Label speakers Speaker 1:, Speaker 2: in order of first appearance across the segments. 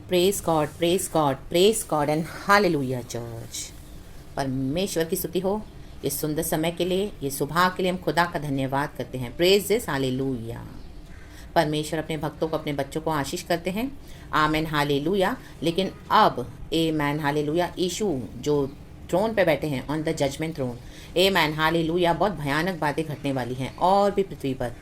Speaker 1: Praise God and hallelujah church. परमेश्वर की स्तुति हो इस सुंदर समय के लिए, ये सुबह के लिए हम खुदा का धन्यवाद करते हैं। Praise this hallelujah. परमेश्वर अपने भक्तों को, अपने बच्चों को आशीष करते हैं। Amen hallelujah. लेकिन अब ए मैन हालेलुया, यीशु जो थ्रोन पे बैठे हैं, on the judgment throne, amen hallelujah, बहुत भयानक बातें घटने वाली हैं और भी पृथ्वी पर।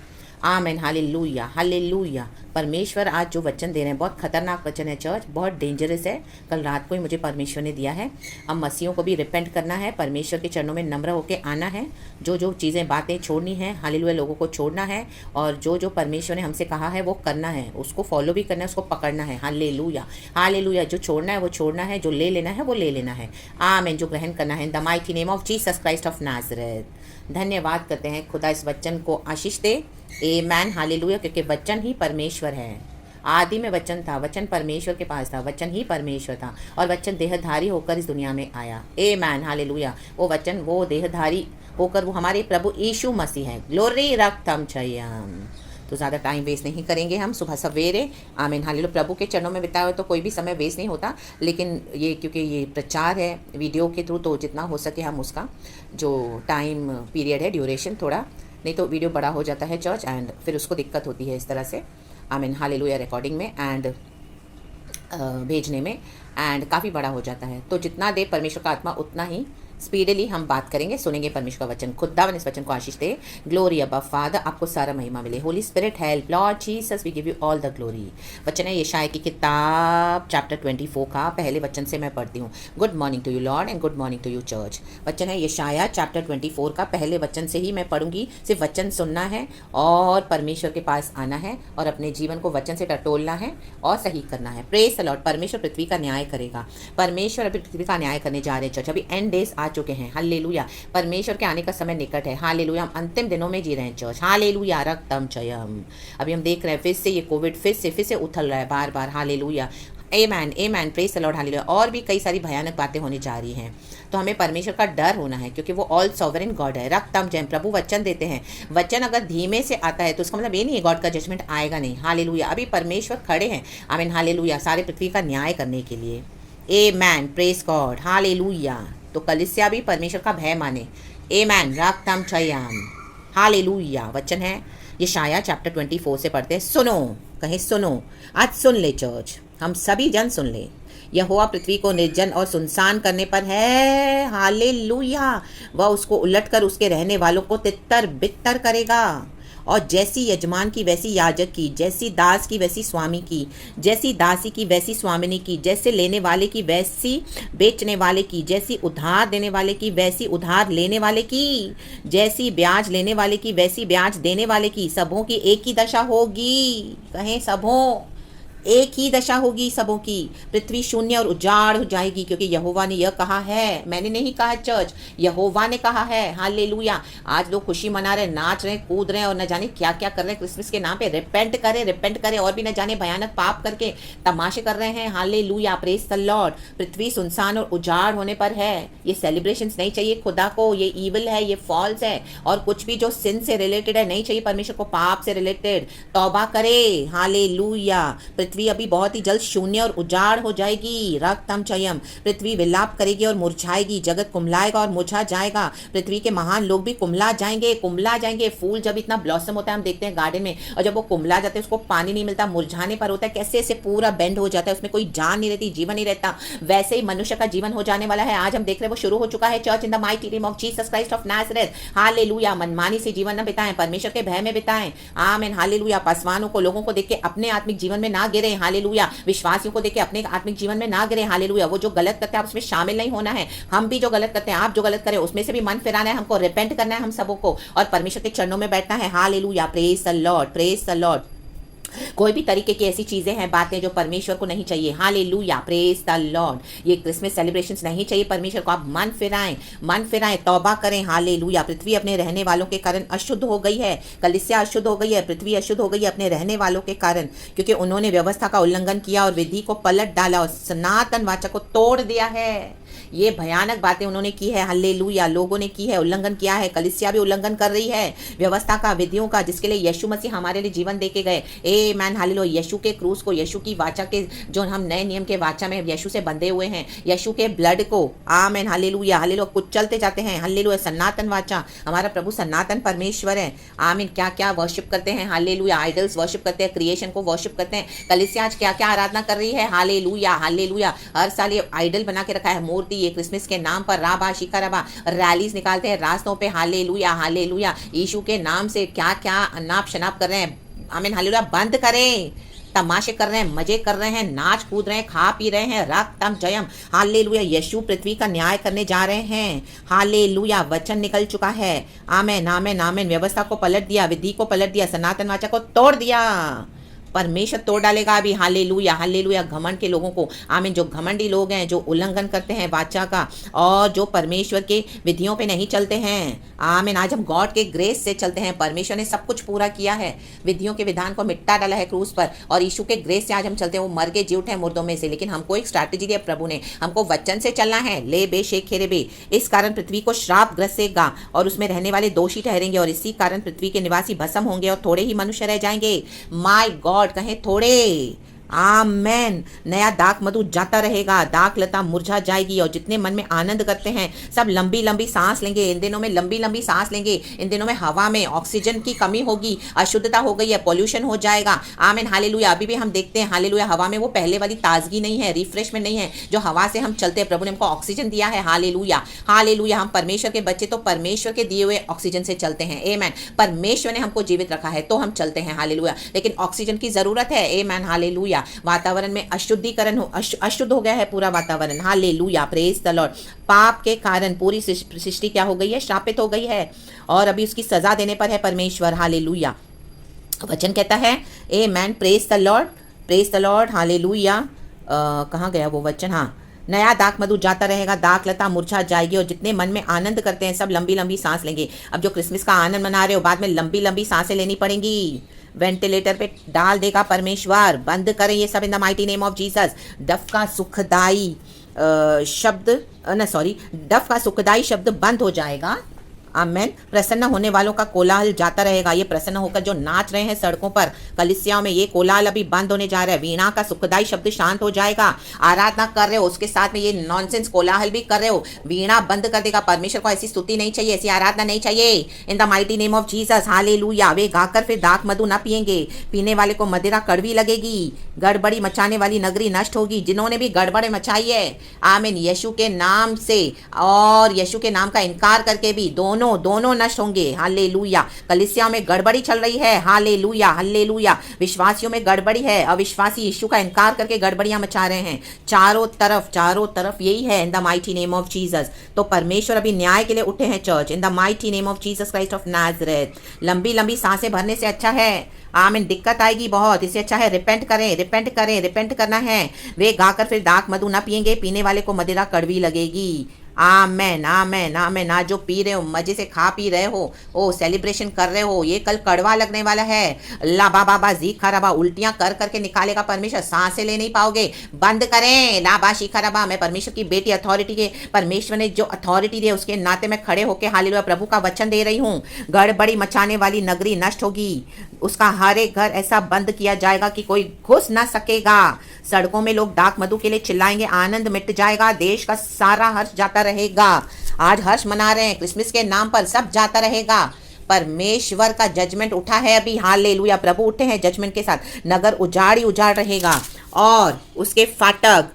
Speaker 1: Amen hallelujah hallelujah. परमेश्वर आज जो वचन दे रहे हैं बहुत खतरनाक वचन है चर्च, बहुत डेंजरस है। कल रात को ही मुझे परमेश्वर ने दिया है। अब मसीहों को भी रिपेंट करना है, परमेश्वर के चरणों में नम्र होकर आना है। जो जो चीज़ें बातें छोड़नी है, हालेलुया, लोगों को छोड़ना है। और जो जो परमेश्वर ने हमसे कहा है वो करना है, उसको फॉलो भी करना है, उसको पकड़ना है। Hallelujah hallelujah. जो छोड़ना है वो छोड़ना है, जो ले लेना है वो ले लेना है। आमेन। जो ग्रहण करना है, इन the mighty name of Jesus Christ of Nazareth. धन्यवाद करते हैं खुदा इस वचन को आशीष दे। Amen hallelujah. क्योंकि वचन ही परमेश्वर है। आदि में वचन था, वचन परमेश्वर के पास था, वचन ही परमेश्वर था और वचन देहधारी होकर इस दुनिया में आया। Amen hallelujah. वो वचन, वो देहधारी होकर वो हमारे प्रभु यीशु मसीह है। ग्लोरी रक्तम चयम। तो ज़्यादा टाइम वेस्ट नहीं करेंगे हम सुबह सवेरे। आमीन हालेलुया। प्रभु के चरणों में बिताए हुए तो कोई भी समय वेस्ट नहीं होता, लेकिन ये क्योंकि ये प्रचार है वीडियो के थ्रू, तो जितना हो सके हम उसका जो टाइम पीरियड है, ड्यूरेशन थोड़ा, नहीं तो वीडियो बड़ा हो जाता है चर्च, एंड फिर उसको दिक्कत होती है इस तरह से। आमीन हालेलुया। रिकॉर्डिंग में एंड भेजने में एंड काफ़ी बड़ा हो जाता है। तो जितना दे परमेश्वर का आत्मा उतना ही स्पीडली हम बात करेंगे, सुनेंगे परमेश्वर का वचन। खुदावन इस वचन को आशीष दे। ग्लोरी अबा फादर, आपको सारा महिमा मिले। Holy Spirit help Lord Jesus, we give you all the glory. वचन है यशायाह की किताब चैप्टर 24 का पहले वचन से मैं पढ़ती हूँ। Good morning to you Lord and good morning to you church. वचन है यशायाह चैप्टर 24 का पहले वचन से ही मैं पढ़ूंगी। सिर्फ वचन सुनना है और परमेश्वर के पास आना है और अपने जीवन को वचन से टटोलना है और सही करना है। Praise the lord. परमेश्वर पृथ्वी का न्याय करेगा। परमेश्वर अभी पृथ्वी का न्याय करने जा रहे हैं चर्च। अभी एंड डेज आ चुके हैं। हालेलुया। परमेश्वर के आने का समय निकट है। हालेलुया। हम अंतिम दिनों में जी रहे हैं चर्च। हालेलुया रक्तम चयम। अभी हम देख रहे हैं फिर से ये कोविड फिर से उथल रहा है बार बार। Hallelujah. Amen praise the lord hallelujah. और भी कई सारी भयानक बातें होने जा रही हैं, तो हमें परमेश्वर का डर होना है क्योंकि वो ऑल सॉवरेन गॉड है। रक्तम जयम। प्रभु वचन देते हैं। वचन अगर धीमे से आता है तो उसका मतलब ये नहीं है गॉड का जजमेंट आएगा नहीं। हालेलुया। अभी परमेश्वर खड़े हैं। आमीन हालेलुया, सारे पृथ्वी का न्याय करने के लिए। आमेन प्रेज गॉड हालेलुया। तो कलीसिया भी परमेश्वर का भय माने। आमेन रक्तम चयम। हालेलुया। वचन है यशायाह चैप्टर 24 से पढ़ते हैं। सुनो, कहें सुनो, आज सुन ले चर्च, हम सभी जन सुन ले। यहोवा पृथ्वी को निर्जन और सुनसान करने पर है। हालेलुया। वह उसको उलटकर उसके रहने वालों को तितर बितर करेगा। और जैसी यजमान की वैसी याजक की, जैसी दास की वैसी स्वामी की, जैसी दासी की वैसी स्वामिनी की, जैसे लेने वाले की वैसी बेचने वाले की, जैसी उधार देने वाले की वैसी उधार लेने वाले की, जैसी ब्याज लेने वाले की वैसी ब्याज देने वाले की। सबों की एक ही दशा होगी। कहें सबों एक ही दशा होगी सबों की। पृथ्वी शून्य और उजाड़ हो जाएगी क्योंकि यहोवा ने यह कहा है। मैंने नहीं कहा चर्च, यहोवा ने कहा है। हालेलुया। आज लोग खुशी मना रहे, नाच रहे, कूद रहे और न जाने क्या क्या कर रहे हैं क्रिसमस के नाम पे। रिपेंट करें और भी न जाने भयानक पाप करके तमाशे कर रहे हैं। Hallelujah praise the lord. पृथ्वी सुनसान और उजाड़ होने पर है। ये सेलिब्रेशन नहीं चाहिए खुदा को। ये ईविल है, ये फॉल्स है। और कुछ भी जो सिन से रिलेटेड है नहीं चाहिए परमेश्वर को, पाप से रिलेटेड। तौबा करे। हालेलुया। पृथ्वी अभी बहुत ही जल्द शून्य और उजाड़ हो जाएगी। रक्तम चयम। पृथ्वी विलाप करेगी और मुरझाएगी। जगत कुम्हलाएगा और मुरझा जाएगा। पृथ्वी के महान लोग भी कुम्हला जाएंगे। फूल जब इतना ब्लॉसम होता है, हम देखते हैं गार्डन में, और जब वो कुम्हला जाते हैं उसको पानी नहीं मिलता, मुरझाने पर होता है, कैसे ऐसे पूरा बेंड हो जाता है, उसमें कोई जान नहीं रहती, जीवन नहीं रहता। वैसे ही मनुष्य का जीवन हो जाने वाला है। आज हम देख रहे हैं वो शुरू हो चुका है church. In the mighty name of Jesus Christ of Nazareth. Hallelujah. मनमानी से जीवन न बिताएं, परमेश्वर के भय में बिताएं। आमीन हालेलुया। पासवानों को, लोगों को देख के अपने आत्मिक जीवन में ना गिरे। हालेलुया। विश्वासियों को देख के अपने आत्मिक जीवन में ना गिरे। हालेलुया। वो जो गलत करते हैं आप उसमें शामिल नहीं होना है। हम भी जो गलत करते हैं, आप जो गलत करें, उसमें से भी मन फिराना है। हमको रिपेंट करना है हम सबों को और परमेश्वर के चरणों में बैठना है। Hallelujah praise the lord, praise the Lord. कोई भी तरीके की ऐसी चीजें हैं, बातें जो परमेश्वर को नहीं चाहिए। Hallelujah praise the Lord. ये क्रिसमस सेलिब्रेशंस नहीं चाहिए परमेश्वर को। आप मन फिराएं, तौबा करें। हालेलुया। पृथ्वी अपने रहने वालों के कारण अशुद्ध हो गई है। कलीसिया अशुद्ध हो गई है, पृथ्वी अशुद्ध हो गई है अपने रहने वालों के कारण, क्योंकि उन्होंने व्यवस्था का उल्लंघन किया और विधि को पलट डाला और सनातन वाचा को तोड़ दिया है। ये भयानक बातें उन्होंने की है। हालेलुया। लोगों ने की है, उल्लंघन किया है। कलीसिया भी उल्लंघन कर रही है व्यवस्था का, विधियों का, जिसके लिए यीशु मसीह हमारे लिए जीवन देके गए। मैन हालेलुया, यीशु के क्रूस को, यीशु की वाचा के, जो हम नए नियम के वाचा में यीशु से बंधे हुए हैं, यीशु के ब्लड को, आमेन हालेलुया हालेलुया, कुछ चलते जाते हैं। हालेलुया, सनातन वाचा, हमारा प्रभु सनातन परमेश्वर है। आमीन। क्या क्या वर्शिप करते हैं, हालेलुया, आइडल्स वर्शिप करते हैं, क्रिएशन को वर्शिप करते हैं। कलीसिया आज क्या क्या आराधना कर रही है, हालेलुया हालेलुया। हर साल ये आइडल बना के रखा है, मूर्ति, ये क्रिसमस के नाम पर राबा शिका रबा रैलीज निकालते हैं रास्तों पे, हालेलुया हालेलुया, यीशु के नाम से क्या क्या अनाप शनाप कर रहे हैं। आमीन हालेलुया। बंद करें, तमाशे कर रहे हैं, मजे कर रहे हैं, नाच कूद रहे हैं, खा पी रहे हैं, रक्त तम जयम, हालेलुया। यीशु पृथ्वी का न्याय करने जा रहे हैं, हालेलुया। वचन निकल चुका है, आमेन आमेन आमेन। व्यवस्था को पलट दिया, विधि को पलट दिया, सनातन वाचा को तोड़ दिया, परमेश्वर तोड़ डालेगा अभी, हालेलुया हालेलुया। घमंड के लोगों को, आमीन, जो घमंडी लोग हैं, जो उल्लंघन करते हैं वाचा का और जो परमेश्वर के विधियों पे नहीं चलते हैं, आमीन। आज हम गॉड के ग्रेस से चलते हैं, परमेश्वर ने सब कुछ पूरा किया है, विधियों के विधान को मिटा डाला है क्रूस पर, और यीशु के ग्रेस से आज हम चलते हैं। वो मर के जी उठे हैं मुर्दों में से, लेकिन हमको एक स्ट्रैटेजी दिया प्रभु ने, हमको वचन से चलना है। ले बे शेख खेरे बे, इस कारण पृथ्वी को श्राप ग्रसेगा और उसमें रहने वाले दोषी ठहरेंगे, और इसी कारण पृथ्वी के निवासी भस्म होंगे और थोड़े ही मनुष्य रह जाएंगे। माय गॉड, कहें थोड़े, आमेन। नया दाख मधु जाता रहेगा, दाख लता मुरझा जाएगी, और जितने मन में आनंद करते हैं सब लंबी लंबी सांस लेंगे। इन दिनों में लंबी लंबी सांस लेंगे, इन दिनों में हवा में ऑक्सीजन की कमी होगी, अशुद्धता हो गई है, पॉल्यूशन हो जाएगा, आमेन हालेलुया। अभी भी हम देखते हैं हालेलुया, हवा में वो पहले वाली ताजगी नहीं है, रिफ्रेशमेंट नहीं है जो हवा से हम चलते हैं। प्रभु ने हमको ऑक्सीजन दिया है, हालेलुया हालेलुया। हम परमेश्वर के बच्चे तो परमेश्वर के दिए हुए ऑक्सीजन से चलते हैं, आमेन। परमेश्वर ने हमको जीवित रखा है तो हम चलते हैं, हालेलुया। लेकिन ऑक्सीजन की जरूरत है, आमेन हालेलुया। वातावरण में अशुद्धिकरण हो, अशुद्ध हो गया है पूरा वातावरण, हालेलुया, प्रेज द लॉर्ड। पाप के कारण पूरी सृष्टि क्या हो गई है, श्रापित हो गई है, और अभी उसकी सजा देने पर है परमेश्वर, हालेलुया। वचन कहता है, amen, praise the lord, praise the lord, hallelujah. कहाँ गया वो वचन, हाँ। नया दाख मधु जाता रहेगा, दाख लता मुरझा जाएगी, और जितने मन में आनंद करते हैं सब लंबी लंबी सांस लेंगे। अब जो क्रिसमस का आनंद मना रहे हो, बाद में लंबी लंबी सांसें लेनी पड़ेंगी, वेंटिलेटर पे डाल देगा परमेश्वर। बंद करें ये सब इन the mighty name of Jesus. डफ का सुखदाई शब्द, डफ का सुखदाई शब्द बंद हो जाएगा, आमेन। प्रसन्न होने वालों का कोलाहल जाता रहेगा, ये प्रसन्न होकर जो नाच रहे हैं सड़कों पर, कलीसियाओं में, ये कोलाहल अभी बंद होने जा रहा है। वीणा का सुखदाई शब्द शांत हो जाएगा। आराधना कर रहे हो, उसके साथ में ये नॉनसेंस कोलाहल भी कर रहे हो, वीणा बंद कर देगा। परमेश्वर को ऐसी स्तुति नहीं चाहिए, ऐसी आराधना नहीं चाहिए, in the mighty name of Jesus, hallelujah. वे गाकर फिर दाख मधु न पिएंगे, पीने वाले को मदिरा कड़वी लगेगी, गड़बड़ी मचाने वाली नगरी नष्ट होगी। जिन्होंने भी गड़बड़ी मचाई है, आमीन, यीशु के नाम से और यीशु के नाम का इनकार करके भी, दोनों नष्ट होंगे, हालेलुया। कलीसिया में गड़बड़ी चल रही है, हालेलुया हालेलुया। विश्वासियों में गड़बड़ी है, अविश्वासी यीशु का इनकार करके गड़बड़ियां मचा रहे हैं चारों तरफ यही है, इन the mighty name of Jesus. तो परमेश्वर अभी न्याय के लिए उठे हैं church, in the mighty name of Jesus Christ of Nazareth. लंबी लंबी सांसें भरने से अच्छा है, आमीन, दिक्कत आएगी बहुत, इससे अच्छा है रिपेंट करें, रिपेंट करना है। वे गाकर फिर दाख मधु ना पिएंगे, पीने वाले को मदिरा कड़वी लगेगी, आमेन आमेन आमेन। आज जो पी रहे हो, मजे से खा पी रहे हो, ओ सेलिब्रेशन कर रहे हो, ये कल कड़वा लगने वाला है। ला बाबा बा जी खराबा, उल्टियां कर करके निकालेगा परमेश्वर, सांसें ले नहीं पाओगे। बंद करें, ला बा शी खराबा। मैं परमेश्वर की बेटी, अथॉरिटी के, परमेश्वर ने जो अथॉरिटी दी उसके नाते में खड़े होकर हालेलुया प्रभु का वचन दे रही हूँ। गड़बड़ी मचाने वाली नगरी नष्ट होगी, उसका हर एक घर ऐसा बंद किया जाएगा कि कोई घुस ना सकेगा। सड़कों में लोग दाख मधु के लिए चिल्लाएंगे, आनंद मिट जाएगा, देश का सारा हर्ष जाता रहेगा। आज हर्ष मना रहे हैं क्रिसमस के नाम पर, सब जाता रहेगा। परमेश्वर का जजमेंट उठा है अभी, हालेलुया। प्रभु उठे हैं जजमेंट के साथ, नगर उजाड़ ही उजाड़ रहेगा और उसके फाटक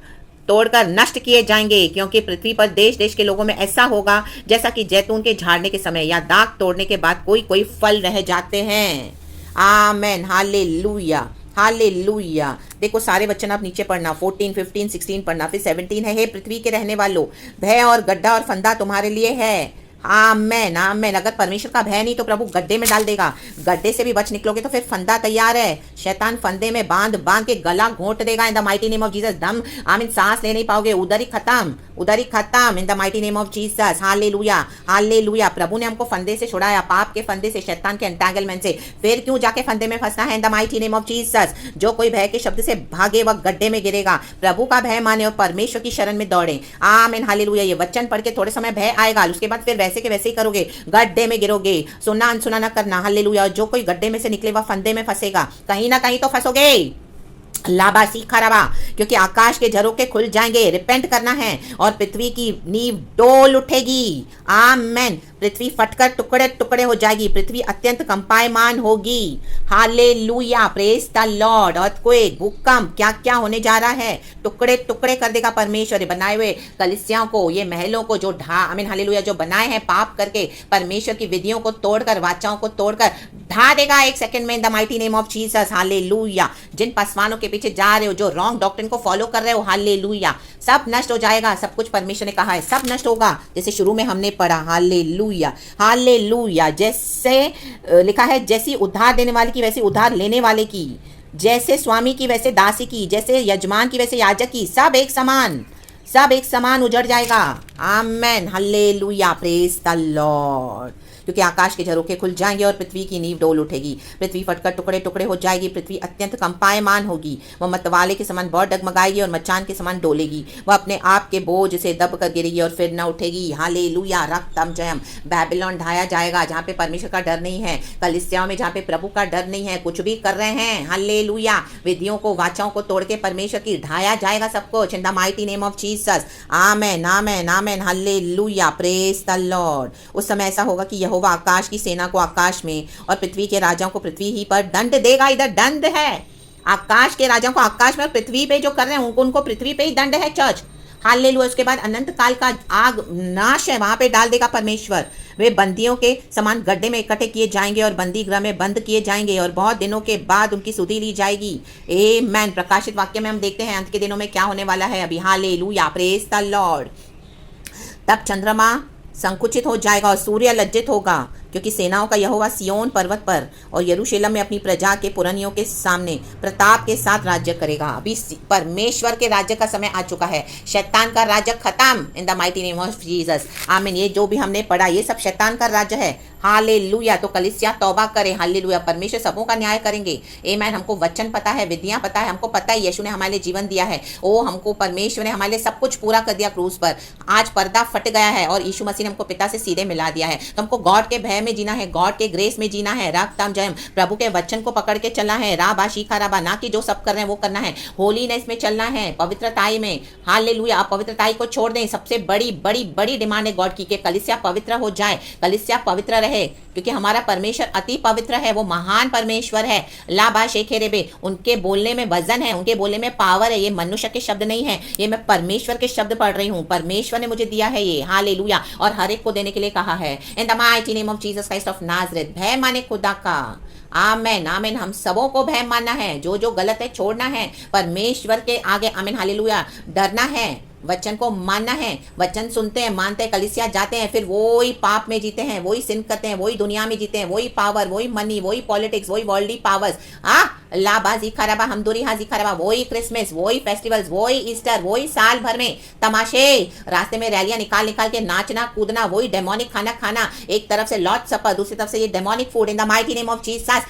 Speaker 1: तोड़कर नष्ट किए जाएंगे, क्योंकि पृथ्वी पर देश देश के लोगों में ऐसा होगा जैसा कि जैतून के झाड़ने के समय या दाख तोड़ने के बाद कोई फल रह जाते हैं। आमेन, हालेलुया हालेलुया। देखो सारे वचन आप नीचे पढ़ना, 14, 15, 16 पढ़ना, फिर 17 है, हे पृथ्वी के रहने वालों, भय और गड्ढा और फंदा तुम्हारे लिए है। आमेन आमेन। अगर परमेश्वर का भय नहीं तो प्रभु गड्ढे में डाल देगा, गड्ढे से भी बच निकलोगे तो फिर फंदा तैयार है। शैतान फंदे में बांध के गला घोंट देगा, in the mighty name of Jesus. दम, आमीन, सांस ले नहीं पाओगे, उधर ही खत्म in the mighty name of Jesus, hallelujah hallelujah. प्रभु ने हमको फंदे से छुड़ाया, पाप के फंदे से, शैतान के एंटेंगलमेंट से, फिर क्यों जाके फंदे में फंसना है, इन the mighty name of Jesus. जो कोई भय के शब्द से भागे वह गड्ढे में गिरेगा। प्रभु का भय माने और परमेश्वर की शरण में दौड़े, आमीन हालेलुया। ये वचन पढ़ के थोड़े समय भय आएगा, उसके बाद फिर वैसे के वैसे ही करोगे, गड्ढे में गिरोगे। सुना अनसुना ना करना, हालेलुया। और जो कोई गड्ढे में से निकले वह फंदे में फंसेगा, कहीं ना कहीं तो फंसोगे। लाबासी खराबा, क्योंकि आकाश के झरोखे खुल जाएंगे, रिपेंट करना है और पृथ्वी की नींव डोल उठेगी। आमेन। पृथ्वी फटकर टुकड़े टुकड़े हो जाएगी, पृथ्वी अत्यंत कंपायमान होगी। Hallelujah, praise the Lord. Earthquake, भूकंप, क्या क्या होने जा रहा है, टुकड़े टुकड़े कर देगा परमेश्वर। बनाए हुए कलीसियाओं को, ये महलों को जो आमीन हालेलुया, जो बनाए हैं पाप करके, परमेश्वर की विधियों को तोड़कर, वाचाओं को तोड़कर ढा देगा एक सेकंड में, in the mighty name of Jesus. Hallelujah. जिन पासवानों के पीछे जा रहे हो, जो रॉन्ग डॉक्ट्रिन को फॉलो कर रहे हो, हालेलुया, सब नष्ट हो जाएगा। सब कुछ परमेश्वर ने कहा है, सब नष्ट होगा, जैसे शुरू में हमने पढ़ा। Hallelujah, hallelujah. जैसे लिखा है, जैसी उधार देने वाले की वैसी उधार लेने वाले की, जैसे स्वामी की वैसे दासी की, जैसे यजमान की वैसे याजक की, सब एक समान, सब एक समान उजड़ जाएगा। आमेन, हालेलुया, प्रेज द लॉर्ड। क्योंकि आकाश के झरोखे खुल जाएंगे और पृथ्वी की नींव डोल उठेगी, पृथ्वी फटकर टुकड़े टुकड़े हो जाएगी, पृथ्वी अत्यंत कंपायमान होगी, वह मतवाले के समान बहुत डगमगाएगी और मचान के समान डोलेगी, वह अपने आप के बोझ से दब कर गिरेगी और फिर न उठेगी। हालेलुया, रक्तम जयम। बैबिलोन ढाया जाएगा, जहाँ पे परमेश्वर का डर नहीं है, कलीसियाओं में जहाँ पे प्रभु का डर नहीं है, कुछ भी कर रहे हैं, हालेलुया, विधियों को, वाचाओं को तोड़ के परमेश्वर की ढाया जाएगा सब कुछ, इन the mighty name of Jesus. Amen, amen, amen, hallelujah, praise the Lord. उस समय ऐसा होगा कि यहोवा आकाश की सेना को आकाश में और पृथ्वी के राजाओं को पृथ्वी ही पर दंड देगा। इधर दंड है, आकाश के राजाओं को आकाश में और पृथ्वी पे जो कर रहे हैं उनको पृथ्वी पे ही दंड है चर्च। हालेलुया। उसके बाद अनंत काल का आग नाश है, वहां पे डाल देगा परमेश्वर। वे बंदियों के समान गड्ढे में इकट्ठे किए जाएंगे और बंदी गृह में बंद किए जाएंगे और बहुत दिनों के बाद उनकी सुधि ली जाएगी। आमेन। प्रकाशित वाक्य में हम देखते हैं अंत के दिनों में क्या होने वाला है अभी। Hallelujah, praise the Lord. तब चंद्रमा संकुचित हो जाएगा और सूर्य लज्जित होगा, क्योंकि सेनाओं का यहोवा सियोन पर्वत पर और यरूशलेम में अपनी प्रजा के पुरनियों के सामने प्रताप के साथ राज्य करेगा। अभी परमेश्वर के राज्य का समय आ चुका है, शैतान का राज्य खत्म, in the mighty name of Jesus. आमीन। ये जो भी हमने पढ़ा ये सब शैतान का राज्य है। हालेलुया। तो कलीसिया तौबा करे, हालेलुया, परमेश्वर सबों का न्याय करेंगे। आमीन। हमको वचन पता है, विधियां पता है, हमको पता है यीशु ने हमारे लिए जीवन दिया है। ओ हमको परमेश्वर ने हमारे लिए सब कुछ पूरा कर दिया क्रूस पर। आज पर्दा फट गया है और यीशु मसीह ने हमको पिता से सीधे मिला दिया है। तो हमको गॉड के भय में जीना है, गॉड के ग्रेस में जीना है, रागताम जयम, प्रभु के वचन को पकड़ के चलना है, राबा शीखा राबा, ना कि जो सब कर रहे हैं वो करना है, होलीनेस में चलना है, पवित्रताई में। हालेलुया। पवित्रताई को छोड़ दें। सबसे बड़ी बड़ी बड़ी डिमांड है गॉड की कि कलीसिया पवित्र हो जाए, कलीसिया पवित्र रहे, क्योंकि हमारा परमेश्वर अति पवित्र है, वो महान परमेश्वर है। लाबा शेखे रेबे, उनके बोलने में वजन है, उनके बोलने में पावर है। ये मनुष्य के शब्द नहीं है, ये मैं परमेश्वर के शब्द पढ़ रही हूँ, परमेश्वर ने मुझे दिया है ये। हालेलुया। और हर एक को देने के लिए कहा है, इन the mighty name of Jesus Christ of Nazareth. भय माने खुदा का। आमेन, आमेन। हम सबों को भय मानना है, जो जो गलत है छोड़ना है, परमेश्वर के आगे आमीन हालेलुया डरना है, वचन को मानना है। वचन सुनते हैं, मानते हैं, कलीसिया जाते हैं, फिर वही पाप में जीते हैं, वही सिन करते हैं, वही दुनिया में जीते हैं, वही पावर, वही मनी, वही पॉलिटिक्स, वही वर्ल्डली पावर्स। लाबा जीखाराबा, हमदुरी हा जीखाराबा, वही क्रिसमस, वही फेस्टिवल्स, वही ईस्टर, वही साल भर में तमाशे, रास्ते में रैलियां निकाल निकाल के नाचना कूदना, वही डेमोनिक खाना खाना, एक तरफ से लॉर्ड सपर, दूसरी तरफ से ये demonic food, in the mighty name of Jesus.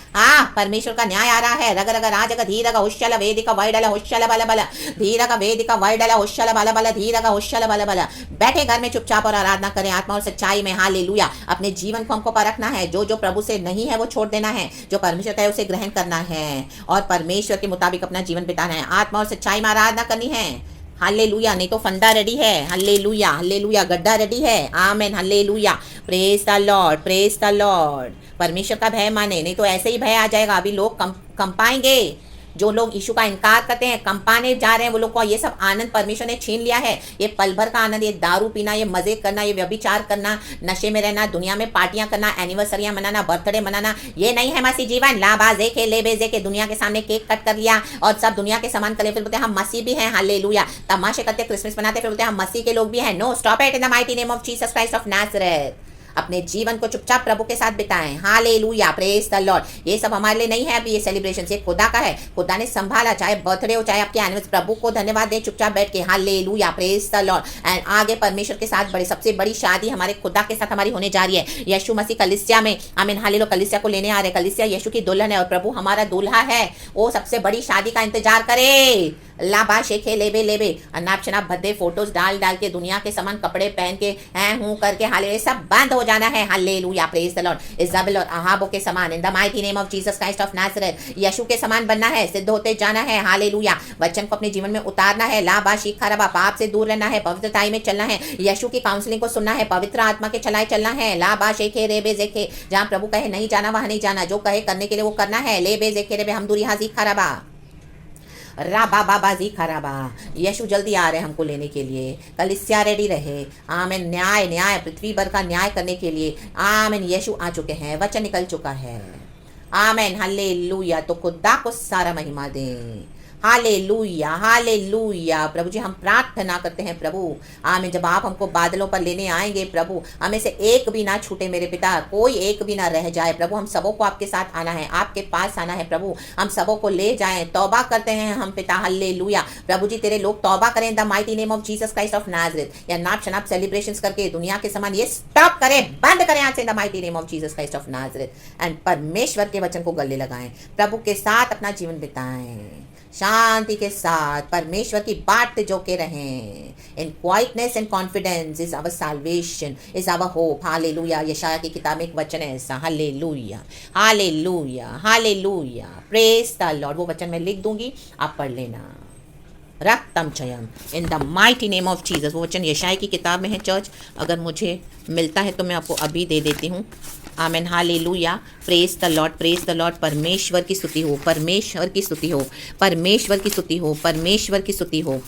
Speaker 1: परमेश्वर का न्याय आ रहा है। रग रग राजग धीरग हुश्शल वेदिका वैडल हुश्शल बल बल, धीरग वेदिका वैडल हुश्शल बल बल, धीरग हुश्शल बल बल। बैठे घर में चुपचाप और आराधना करें आत्मा और सच्चाई में। हालेलुया। अपने जीवन को हमको परखना है, जो जो प्रभु से नहीं है वो छोड़ देना है, जो परमेश्वर का है उसे ग्रहण करना है और परमेश्वर के मुताबिक अपना जीवन बिताना है, आत्मा और सच्चाई में आराधना करनी है। हालेलुया। नहीं तो फंदा रेडी है। Hallelujah, hallelujah. गड्ढा रेडी है। Amen, hallelujah. Praise the lord, praise the lord. परमेश्वर का भय माने, नहीं तो ऐसे ही भय आ जाएगा। अभी लोग कंपाएंगे, जो लोग यीशु का इनकार करते हैं, कंपाने जा रहे हैं, वो लोग को ये सब आनंद परमेश्वर ने छीन लिया है। ये पल भर का आनंद, ये दारू पीना, ये मजे करना, ये व्यभिचार करना, नशे में रहना, दुनिया में पार्टियां करना, एनिवर्सरियां मनाना, बर्थडे मनाना, ये नहीं है मसीह जीवन। लाबाजे के लेबेजे के दुनिया के सामने केक कट कर लिया और सब दुनिया के सामान करे, फिर बोलते हैं हम मसीह भी हैं। हालेलुया। तमाशे करते, क्रिसमस मनाते, फिर बोलते हैं हम मसीह के लोग भी हैं। No, stop it in the mighty name of Jesus Christ of Nazareth. अपने जीवन को चुपचाप प्रभु के साथ बिताएं। Hallelujah, praise the Lord. ये सब हमारे लिए नहीं है अभी, ये सेलिब्रेशन ये खुदा का है, खुदा ने संभाला, चाहे बर्थडे हो चाहे आपके एनिवर्सरी। प्रभु को धन्यवाद दें चुपचाप बैठ के। Hallelujah, praise the lord. And आगे परमेश्वर के साथ बड़ी सबसे बड़ी शादी हमारे खुदा के साथ हमारी होने जा रही है। यीशु मसीह कलीसिया में, आमीन हालेलुया, कलीसिया को लेने आ रहे। कलीसिया यीशु की दुल्हन है और प्रभु हमारा दूल्हा है। वो सबसे बड़ी शादी का इंतजार करे। लाबा शेखे लेबे लेबे अनाप शनाप भद्दे फोटोज डाल डाल के दुनिया के समान कपड़े पहन के हैं हूं करके हाले सब बंद हो जाना है। Hallelujah, praise the lord. Jezebel और अहाबो के समान in the mighty name of Jesus Christ of Nazareth Yeshu के समान बनना है, सिद्ध होते जाना है। हालेलुया, वचन को अपने जीवन में उतारना है। लाबा शिखा रबा, पाप से दूर रहना है, पवित्रताई में चलना है, यीशु की काउंसलिंग को सुनना है, पवित्र आत्मा के चलाए चलना है। लाबा शेखे रेबे जेखे, जहां प्रभु कहे नहीं जाना वहां नहीं जाना, जो कहे करने के लिए वो करना है। लेबे जेखे रेबे हम दूरी हाजी खराबा राबा बाबा जी खराबा। यीशु जल्दी आ रहे हैं हमको लेने के लिए, कलीसिया रेडी रहे। आमीन। न्याय न्याय पृथ्वी भर का न्याय करने के लिए आमीन यीशु आ चुके हैं, वचन निकल चुका है। आमीन, हालेलुया। तो खुदा को सारा महिमा दें। Hallelujah, hallelujah. प्रभु जी हम प्रार्थना करते हैं प्रभु, आमीन, जब आप हमको बादलों पर लेने आएंगे प्रभु, हमें से एक भी ना छूटे मेरे पिता, कोई एक भी ना रह जाए प्रभु। हम सबों को आपके साथ आना है, आपके पास आना है प्रभु, हम सबों को ले जाएं। तौबा करते हैं हम पिता, हालेलुया। प्रभु जी तेरे लोग तौबा करें the mighty name of Jesus Christ of Nazareth. या नाप शनाप सेलिब्रेशंस करके दुनिया के समान ये स्टॉप करें, बंद करें आज से the mighty name of Jesus Christ of Nazareth. And परमेश्वर के वचन को गले लगाएं, प्रभु के साथ अपना जीवन बिताएं, शांति के साथ परमेश्वर की बात जो के रहें। In quietness and confidence is our salvation, is our hope. Hallelujah. यशाया की किताब में एक वचन है ऐसा, hallelujah, hallelujah, hallelujah, praise the lord. वो वचन मैं लिख दूंगी, आप पढ़ लेना। रक्तम चयम in the mighty name of Jesus. वो वचन यशाया की किताब में है चर्च, अगर मुझे मिलता है तो मैं आपको अभी दे देती हूँ। Amen, hallelujah, praise the lord, praise the lord. परमेश्वर की स्तुति हो, परमेश्वर की स्तुति हो, परमेश्वर की स्तुति हो, परमेश्वर की स्तुति हो।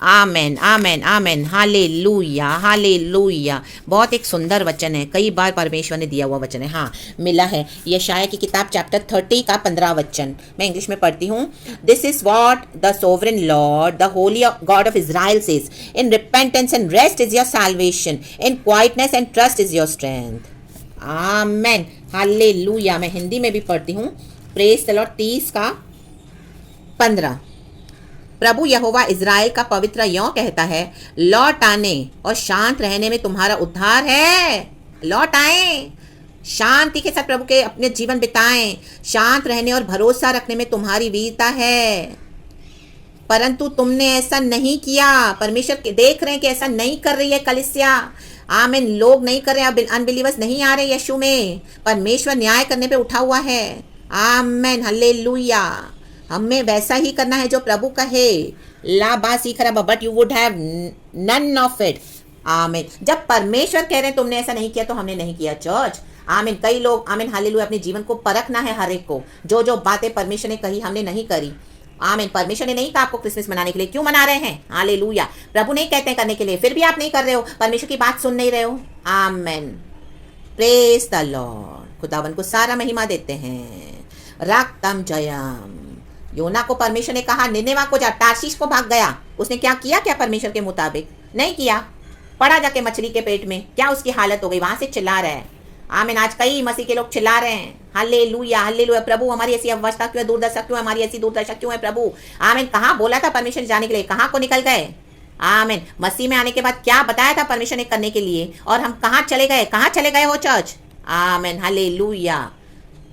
Speaker 1: आमेन, आमेन, आमेन, हालेलुया, हालेलुया। बहुत एक सुंदर वचन है, कई बार परमेश्वर ने दिया हुआ वचन है। हाँ, मिला है यशाया की किताब चैप्टर 30 का 15 वचन, मैं इंग्लिश में पढ़ती हूँ। This is what the sovereign Lord the holy God of Israel says, in repentance and rest is your salvation, in quietness and trust is your strength. Amen, hallelujah. मैं हिंदी में भी पढ़ती हूँ, प्रेज द लॉर्ड। 30 का 15। प्रभु यहोवा Israel का पवित्र यों कहता है, लौट आने और शांत रहने में तुम्हारा उद्धार है। लौट आए, शांति के साथ प्रभु के अपने जीवन बिताएं, शांत रहने और भरोसा रखने में तुम्हारी वीरता है। परंतु तुमने ऐसा नहीं किया। परमेश्वर देख रहे हैं कि ऐसा नहीं कर रही है कलीसिया। आमीन, लोग नहीं कर रहे हैं, अनबिलीवर्स नहीं आ रहे यीशु में। परमेश्वर न्याय करने पे उठा हुआ है। आमीन, हालेलुया। हमें वैसा ही करना है जो प्रभु कहे। ला बा सीख रहा, but you would have none of it. Amen. जब परमेश्वर कह रहे हैं तुमने ऐसा नहीं किया तो हमने नहीं किया चर्च। आमीन। कई लोग, आमीन, हालेलुया, अपने जीवन को परखना है हर एक को। जो जो बातें परमेश्वर ने कही हमने नहीं करी। आमीन। परमेश्वर ने नहीं कहा आपको क्रिसमस मनाने के लिए, क्यों मना रहे हैं? हालेलुया। प्रभु नहीं कहते हैं करने के लिए, फिर भी आप नहीं कर रहे हो, परमेश्वर की बात सुन नहीं रहे हो। आमीन, प्रेज द लॉर्ड। खुदावन को सारा महिमा देते हैं। रक्तम जयम। योना को परमेश्वर ने कहा निनेवा को जा, तार्शीश को भाग गया। उसने क्या किया? क्या परमेश्वर के मुताबिक नहीं किया, पड़ा जाके मछली के पेट में। क्या उसकी हालत हो गई? वहां से चिल्ला रहा है। आमीन। आज कई मसीह के लोग चिल्ला रहे हैं, हालेलुया, हालेलुया। प्रभु हमारी ऐसी अवस्था क्यों है, दुर्दशा क्यों है, हमारी ऐसी दुर्दशा क्यों है प्रभु? आमीन। कहाँ बोला था परमेश्वर जाने के लिए, कहाँ को निकल गए? आमीन। मसीह में आने के बाद क्या बताया था परमेश्वर ने करने के लिए, और हम कहाँ चले गए? कहाँ चले गए हो चर्च? आमीन, हालेलुया।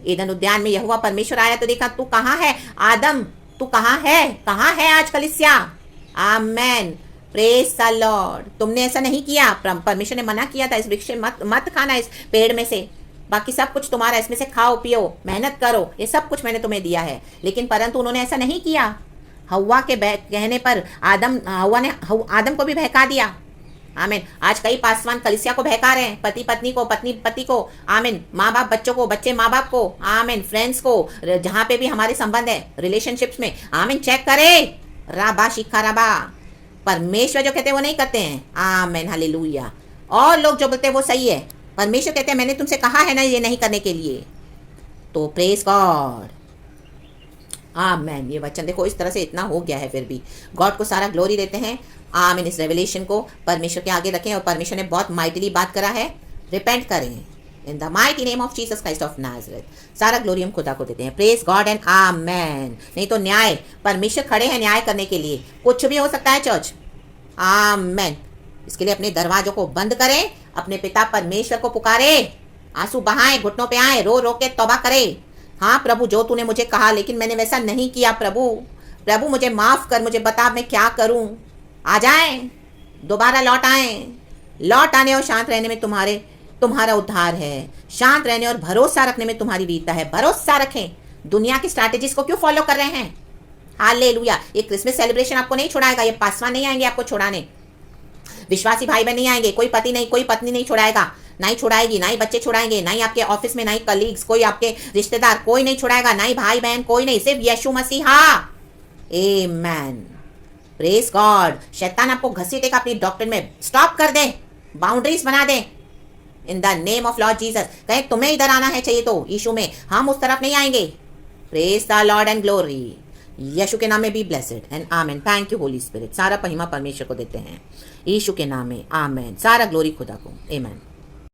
Speaker 1: ईदन उद्यान में यहोवा परमेश्वर आया तो देखा, तू कहाँ है आदम, तू कहाँ है? कहाँ है आज कलीसिया? आमीन, प्रेज द लॉर्ड। तुमने ऐसा नहीं किया। परमेश्वर ने मना किया था, इस वृक्ष मत खाना, इस पेड़ में से, बाकी सब कुछ तुम्हारा, इसमें से खाओ पियो, मेहनत करो, ये सब कुछ मैंने तुम्हें दिया है। लेकिन परंतु उन्होंने ऐसा नहीं किया। हव्वा के कहने पर हव्वा ने आदम को भी बहका दिया। आमीन। आज कई पासवान कलीसिया को बहका रहे हैं, पति पत्नी को, पत्नी पति को, आमीन, माँ बाप बच्चों को, बच्चे माँ बाप को, आमीन, फ्रेंड्स को, जहाँ पे भी हमारे संबंध है रिलेशनशिप्स में। आमीन, चेक करे। राबा शिखा राबा। परमेश्वर जो कहते हैं वो नहीं करते हैं। आमीन, हालेलुया। और लोग जो बोलते हैं वो सही है। परमेश्वर कहते हैं मैंने तुमसे कहा है ना ये नहीं करने के लिए। तो प्रेज गॉड। आमीन। ये वचन देखो इस तरह से इतना हो गया है, फिर भी गॉड को सारा ग्लोरी देते हैं। आमीन। इस रेवलेशन को परमेश्वर के आगे रखें, और परमेश्वर ने बहुत माइटली बात करा है। रिपेंट करें इन the mighty name of Jesus Christ of Nazareth. सारा ग्लोरी हम खुदा को देते हैं। प्रेज गॉड एंड आमेन। नहीं तो न्याय, परमेश्वर खड़े हैं न्याय करने के लिए। कुछ भी हो सकता है चर्च। आमेन। इसके लिए अपने दरवाजों को बंद करें, अपने पिता परमेश्वर को पुकारे, आंसू बहाएं, घुटनों पे आए, रो रो के तौबा करे। हाँ प्रभु, जो तूने मुझे कहा लेकिन मैंने वैसा नहीं किया प्रभु। प्रभु मुझे माफ कर, मुझे बता मैं क्या करूं। आ जाएं, दोबारा लौट आएं। लौट आने और शांत रहने में तुम्हारा उद्धार है। शांत रहने और भरोसा रखने में तुम्हारी वीरता है। भरोसा रखें। दुनिया की स्ट्रैटेजीज को क्यों फॉलो कर रहे हैं? हालेलुया। ये क्रिसमस सेलिब्रेशन आपको नहीं छुड़ाएगा, ये पासवान नहीं आएंगे आपको छुड़ाने, विश्वासी भाई बहन नहीं आएंगे, कोई पति नहीं, कोई पत्नी नहीं छुड़ाएगा, ना ही छुड़ाएगी, ना ही बच्चे छुड़ाएंगे, ना ही आपके ऑफिस में, ना ही कलीग्स, कोई आपके रिश्तेदार, कोई नहीं छुड़ाएगा, ना ही भाई बहन, कोई नहीं, सिर्फ यीशु मसीहा। आमेन। Praise God. शैतान आपको घसीटेगा अपनी डॉक्ट्रिन में, स्टॉप कर दे, बाउंड्रीज बना दे in the name of lord Jesus. कहे तुम्हें इधर आना है चाहिए तो यीशु में, हम उस तरफ नहीं आएंगे। Praise the lord and glory. Yeshu के नाम में be blessed and amen. Thank you holy spirit. सारा महिमा परमेश्वर को देते हैं यीशु के नाम में। आमेन। सारा ग्लोरी खुदा को। आमेन।